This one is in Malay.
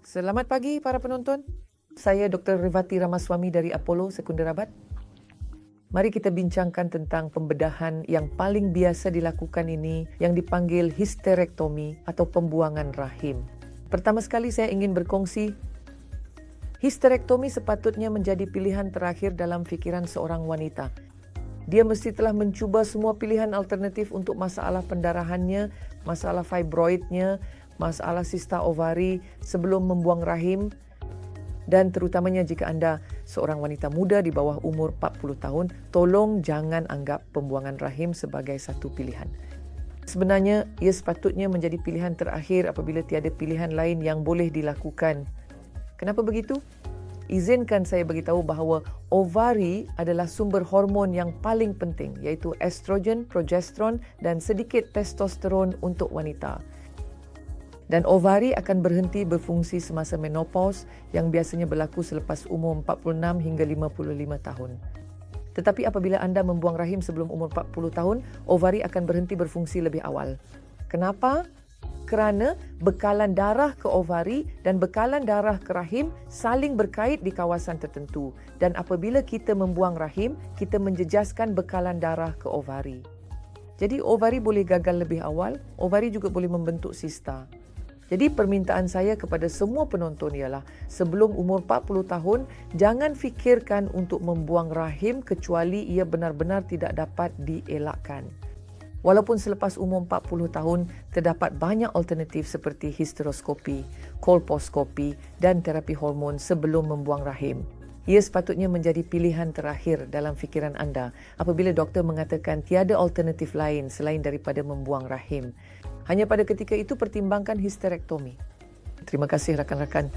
Selamat pagi para penonton. Saya Dr. Revati Ramaswamy dari Apollo Secunderabat. Mari kita bincangkan tentang pembedahan yang paling biasa dilakukan ini yang dipanggil histerektomi atau pembuangan rahim. Pertama sekali saya ingin berkongsi, histerektomi sepatutnya menjadi pilihan terakhir dalam fikiran seorang wanita. Dia mesti telah mencuba semua pilihan alternatif untuk masalah pendarahannya, masalah fibroidnya, masalah sista ovari sebelum membuang rahim, dan terutamanya jika anda seorang wanita muda di bawah umur 40 tahun, tolong jangan anggap pembuangan rahim sebagai satu pilihan. Sebenarnya, ia sepatutnya menjadi pilihan terakhir apabila tiada pilihan lain yang boleh dilakukan. Kenapa begitu? Izinkan saya beritahu bahawa ovari adalah sumber hormon yang paling penting, iaitu estrogen, progesteron dan sedikit testosteron untuk wanita. Dan ovari akan berhenti berfungsi semasa menopause yang biasanya berlaku selepas umur 46 hingga 55 tahun. Tetapi apabila anda membuang rahim sebelum umur 40 tahun, ovari akan berhenti berfungsi lebih awal. Kenapa? Kerana bekalan darah ke ovari dan bekalan darah ke rahim saling berkait di kawasan tertentu. Dan apabila kita membuang rahim, kita menjejaskan bekalan darah ke ovari. Jadi ovari boleh gagal lebih awal, ovari juga boleh membentuk sista. Jadi permintaan saya kepada semua penonton ialah sebelum umur 40 tahun, jangan fikirkan untuk membuang rahim kecuali ia benar-benar tidak dapat dielakkan. Walaupun selepas umur 40 tahun, terdapat banyak alternatif seperti histeroskopi, kolposkopi dan terapi hormon sebelum membuang rahim. Ia sepatutnya menjadi pilihan terakhir dalam fikiran anda apabila doktor mengatakan tiada alternatif lain selain daripada membuang rahim. Hanya pada ketika itu pertimbangkan histerektomi. Terima kasih rakan-rakan.